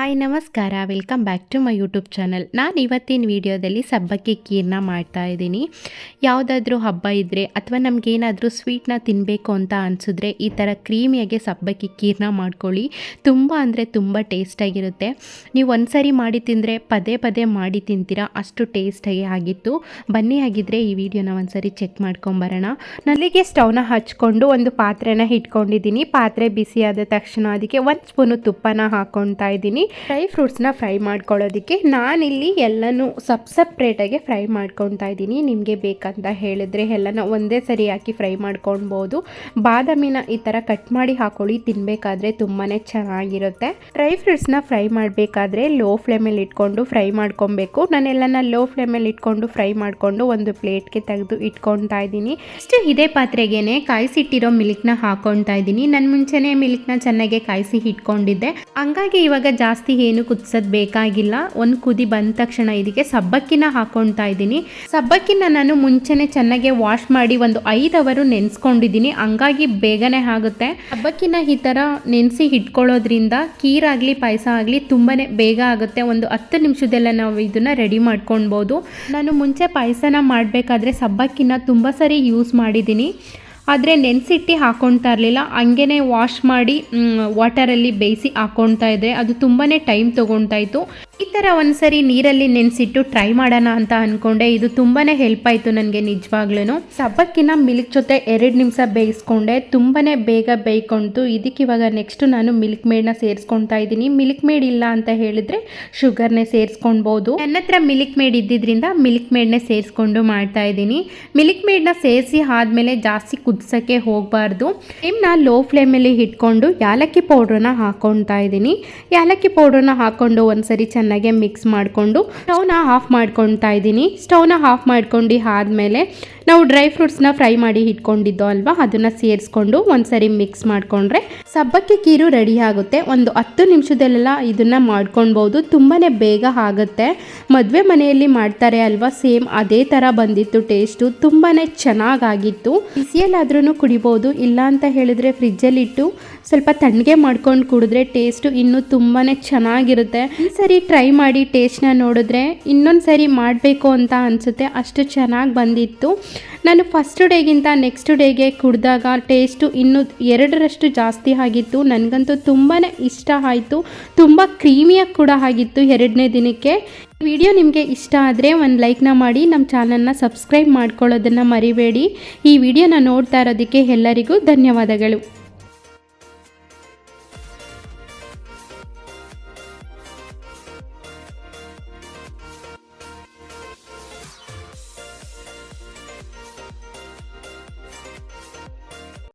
Hi ನಮಸ್ಕಾರ, welcome back to my YouTube channel. ನಾನು ಇವತ್ತಿನ ವಿಡಿಯೋದಲ್ಲಿ ಸಬ್ಬಕ್ಕಿ ಖೀರ್ನ ಮಾಡ್ತಾ ಇದ್ದೀನಿ. ಯಾವುದಾದ್ರೂ ಹಬ್ಬ ಇದ್ದರೆ ಅಥವಾ ನಮಗೇನಾದರೂ ಸ್ವೀಟ್ನ ತಿನ್ನಬೇಕು ಅಂತ ಅನಿಸಿದ್ರೆ ಈ ಥರ ಕ್ರೀಮಿಯಾಗಿ ಸಬ್ಬಕ್ಕಿ ಖೀರ್ನ ಮಾಡ್ಕೊಳ್ಳಿ. ತುಂಬ ಅಂದರೆ ತುಂಬ ಟೇಸ್ಟಾಗಿರುತ್ತೆ. ನೀವು ಒಂದ್ಸರಿ ಮಾಡಿ ತಿಂದರೆ ಪದೇ ಪದೇ ಮಾಡಿ ತಿಂತೀರಾ, ಅಷ್ಟು ಟೇಸ್ಟಾಗಿ ಆಗಿತ್ತು. ಬನ್ನಿ ಹಾಗಿದ್ರೆ ಈ ವಿಡಿಯೋನ ಒಂದ್ಸರಿ ಚೆಕ್ ಮಾಡ್ಕೊಂಬರೋಣ. ನಲ್ಲಿಗೆ ಸ್ಟವ್ನ ಹಚ್ಕೊಂಡು ಒಂದು ಪಾತ್ರೆನ ಇಟ್ಕೊಂಡಿದ್ದೀನಿ. ಪಾತ್ರೆ ಬಿಸಿಯಾದ ತಕ್ಷಣ ಅದಕ್ಕೆ 1 ಸ್ಪೂನು ತುಪ್ಪನ ಹಾಕ್ಕೊಳ್ತಾ ಇದ್ದೀನಿ. ಡ್ರೈ ಫ್ರೂಟ್ಸ್ನ ಫ್ರೈ ಮಾಡ್ಕೊಳ್ಳೋದಕ್ಕೆ ನಾನಿಲ್ಲಿ ಎಲ್ಲನೂ ಸಪ್ರೇಟಾಗಿ ಫ್ರೈ ಮಾಡ್ಕೊತಾ ಇದ್ದೀನಿ. ನಿಮಗೆ ಬೇಕಂತ ಹೇಳಿದ್ರೆ ಎಲ್ಲನ ಒಂದೇ ಸರಿ ಹಾಕಿ ಫ್ರೈ ಮಾಡ್ಕೊಳ್ಬೋದು. ಬಾದಾಮಿನ ಈ ಥರ ಕಟ್ ಮಾಡಿ ಹಾಕೊಳ್ಳಿ, ತಿನ್ನಬೇಕಾದ್ರೆ ತುಂಬಾ ಚೆನ್ನಾಗಿರುತ್ತೆ. ಡ್ರೈ ಫ್ರೂಟ್ಸ್ನ ಫ್ರೈ ಮಾಡಬೇಕಾದ್ರೆ ಲೋ ಫ್ಲೇಮಲ್ಲಿ ಇಟ್ಕೊಂಡು ಫ್ರೈ ಮಾಡ್ಕೊಬೇಕು. ನಾನೆಲ್ಲನ ಲೋ ಫ್ಲೇಮಲ್ಲಿ ಇಟ್ಕೊಂಡು ಫ್ರೈ ಮಾಡಿಕೊಂಡು ಒಂದು ಪ್ಲೇಟ್ಗೆ ತೆಗೆದು ಇಟ್ಕೊತಾ ಇದ್ದೀನಿ. ಇಷ್ಟು ಇದೇ ಪಾತ್ರೆಗೇನೆ ಕಾಯಿಸಿಟ್ಟಿರೋ ಮಿಲ್ಕ್ನ ಹಾಕೊತಾ ಇದ್ದೀನಿ. ನಾನು ಮುಂಚೆನೇ ಮಿಲ್ಕ್ನ ಚೆನ್ನಾಗಿ ಕಾಯಿಸಿ ಇಟ್ಕೊಂಡಿದ್ದೆ, ಹಂಗಾಗಿ ಇವಾಗ ಜಾಸ್ತಿ ಏನು ಕುದಿಸೋದು ಬೇಕಾಗಿಲ್ಲ. ಒಂದು ಕುದಿ ಬಂದ ತಕ್ಷಣ ಇದಕ್ಕೆ ಸಬ್ಬಕ್ಕಿನ ಹಾಕೊತಾ ಇದ್ದೀನಿ. ಸಬ್ಬಕ್ಕಿನ ನಾನು ಮುಂಚೆನೆ ಚೆನ್ನಾಗಿ ವಾಶ್ ಮಾಡಿ ಒಂದು 5 ಅವರು ನೆನೆಸ್ಕೊಂಡಿದ್ದೀನಿ, ಹಂಗಾಗಿ ಬೇಗನೆ ಆಗುತ್ತೆ. ಸಬ್ಬಕ್ಕಿನ ಈ ಥರ ನೆನೆಸಿ ಇಟ್ಕೊಳ್ಳೋದ್ರಿಂದ ಖೀರಾಗಲಿ ಪಾಯಸ ಆಗಲಿ ತುಂಬಾ ಬೇಗ ಆಗುತ್ತೆ. ಒಂದು 10 ನಿಮಿಷದಲ್ಲ ನಾವು ಇದನ್ನು ರೆಡಿ ಮಾಡ್ಕೊಳ್ಬೋದು. ನಾನು ಮುಂಚೆ ಪಾಯಸನ ಮಾಡಬೇಕಾದ್ರೆ ಸಬ್ಬಕ್ಕಿನ ತುಂಬ ಸರಿ ಯೂಸ್ ಮಾಡಿದ್ದೀನಿ, ಆದರೆ ನೆನೆಸಿಟ್ಟು ಹಾಕ್ಕೊಳ್ತಾ ಇರಲಿಲ್ಲ. ಹಂಗೇ ವಾಶ್ ಮಾಡಿ ವಾಟರಲ್ಲಿ ಬೇಯಿಸಿ ಹಾಕ್ಕೊಳ್ತಾ ಇದ್ದೆ, ಅದು ತುಂಬಾ ಟೈಮ್ ತೊಗೊಳ್ತಾ ಇತ್ತು. ಈ ಥರ ಒಂದ್ಸರಿ ನೀರಲ್ಲಿ ನೆನೆಸಿಟ್ಟು ಟ್ರೈ ಮಾಡೋಣ ಅಂತ ಅಂದ್ಕೊಂಡೆ. ಇದು ತುಂಬಾ ಹೆಲ್ಪ್ ಆಯಿತು ನನಗೆ ನಿಜವಾಗ್ಲೂ. ಸಬ್ಬಕ್ಕಿನ ಮಿಲ್ಕ್ ಜೊತೆ 2 ನಿಮಿಷ ಬೇಯಿಸ್ಕೊಂಡೆ, ತುಂಬಾ ಬೇಗ ಬೇಯ್ಕೊಂತು. ಇದಕ್ಕೆ ಇವಾಗ ನೆಕ್ಸ್ಟ್ ನಾನು ಮಿಲ್ಕ್ ಮೇಡ್ನ ಸೇರಿಸ್ಕೊತಾ ಇದ್ದೀನಿ. ಮಿಲ್ಕ್ ಮೇಡ್ ಇಲ್ಲ ಅಂತ ಹೇಳಿದರೆ ಶುಗರ್ನೇ ಸೇರಿಸ್ಕೊಳ್ಬೋದು. ನನ್ನ ಹತ್ರ ಮಿಲ್ಕ್ ಮೇಡ್ ಇದ್ದಿದ್ದರಿಂದ ಮಿಲ್ಕ್ ಮೇಡ್ನೇ ಸೇರಿಸ್ಕೊಂಡು ಮಾಡ್ತಾ ಇದ್ದೀನಿ. ಮಿಲ್ಕ್ ಮೇಡ್ನ ಸೇರಿಸಿ ಆದಮೇಲೆ ಜಾಸ್ತಿ ಕುದಿಸೋಕ್ಕೆ ಹೋಗಬಾರ್ದು. ಫ್ಲೇಮ್ನ ಲೋ ಫ್ಲೇಮಲ್ಲಿ ಇಟ್ಕೊಂಡು ಯಾಲಕ್ಕಿ ಪೌಡ್ರನ್ನ ಹಾಕ್ಕೊತಾ ಇದ್ದೀನಿ. ಯಾಲಕ್ಕಿ ಪೌಡ್ರನ್ನ ಹಾಕ್ಕೊಂಡು ಒಂದ್ಸರಿ ಚೆನ್ನಾಗಿ ಮಿಕ್ಸ್ ಮಾಡಿಕೊಂಡು ಸ್ಟವ್ನ ಆಫ್ ಮಾಡ್ಕೊತಾ ಇದ್ದೀನಿ. ಸ್ಟವ್ನ ಆಫ್ ಮಾಡ್ಕೊಂಡು ಆದಮೇಲೆ ನಾವು ಡ್ರೈ ಫ್ರೂಟ್ಸ್ನ ಫ್ರೈ ಮಾಡಿ ಇಟ್ಕೊಂಡಿದ್ದೋ ಅಲ್ವಾ, ಅದನ್ನು ಸೇರಿಸ್ಕೊಂಡು ಒಂದ್ಸರಿ ಮಿಕ್ಸ್ ಮಾಡಿಕೊಂಡ್ರೆ ಸಬ್ಬಕ್ಕಿ ಖೀರು ರೆಡಿ ಆಗುತ್ತೆ. ಒಂದು 10 ನಿಮಿಷದಲ್ಲೆಲ್ಲ ಇದನ್ನು ಮಾಡ್ಕೊಳ್ಬೋದು, ತುಂಬಾ ಬೇಗ ಆಗುತ್ತೆ. ಮದುವೆ ಮನೆಯಲ್ಲಿ ಮಾಡ್ತಾರೆ ಅಲ್ವಾ, ಸೇಮ್ ಅದೇ ಥರ ಬಂದಿತ್ತು. ಟೇಸ್ಟು ತುಂಬಾ ಚೆನ್ನಾಗಾಗಿತ್ತು. ಬಿಸಿಯಲ್ಲಾದ್ರೂ ಕುಡಿಬೋದು, ಇಲ್ಲ ಅಂತ ಹೇಳಿದರೆ ಫ್ರಿಜ್ಜಲ್ಲಿಟ್ಟು ಸ್ವಲ್ಪ ತಣ್ಣಗೆ ಮಾಡ್ಕೊಂಡು ಕುಡಿದ್ರೆ ಟೇಸ್ಟು ಇನ್ನೂ ತುಂಬಾ ಚೆನ್ನಾಗಿರುತ್ತೆ. ಈ ಸರಿ ಟ್ರೈ ಮಾಡಿ ಟೇಸ್ಟ್ನ ನೋಡಿದ್ರೆ ಇನ್ನೊಂದು ಸರಿ ಮಾಡಬೇಕು ಅಂತ ಅನಿಸುತ್ತೆ, ಅಷ್ಟು ಚೆನ್ನಾಗಿ ಬಂದಿತ್ತು. ನಾನು ಫಸ್ಟ್ ಡೇಗಿಂತ ನೆಕ್ಸ್ಟ್ ಡೇಗೆ ಕುಡಿದಾಗ ಟೇಸ್ಟು ಇನ್ನೂ 2ರಷ್ಟು ಜಾಸ್ತಿ ಆಗಿತ್ತು. ನನಗಂತೂ ತುಂಬಾ ಇಷ್ಟ ಆಯಿತು. ತುಂಬ ಕ್ರೀಮಿಯಾಗಿ ಕೂಡ ಆಗಿತ್ತು 2ನೇ ದಿನಕ್ಕೆ. ವಿಡಿಯೋ ನಿಮಗೆ ಇಷ್ಟ ಆದರೆ ಒಂದು ಲೈಕ್ನ ಮಾಡಿ, ನಮ್ಮ ಚಾನಲ್ನ ಸಬ್ಸ್ಕ್ರೈಬ್ ಮಾಡ್ಕೊಳ್ಳೋದನ್ನು ಮರಿಬೇಡಿ. ಈ ವಿಡಿಯೋನ ನೋಡ್ತಾ ಇರೋದಕ್ಕೆ ಎಲ್ಲರಿಗೂ ಧನ್ಯವಾದಗಳು.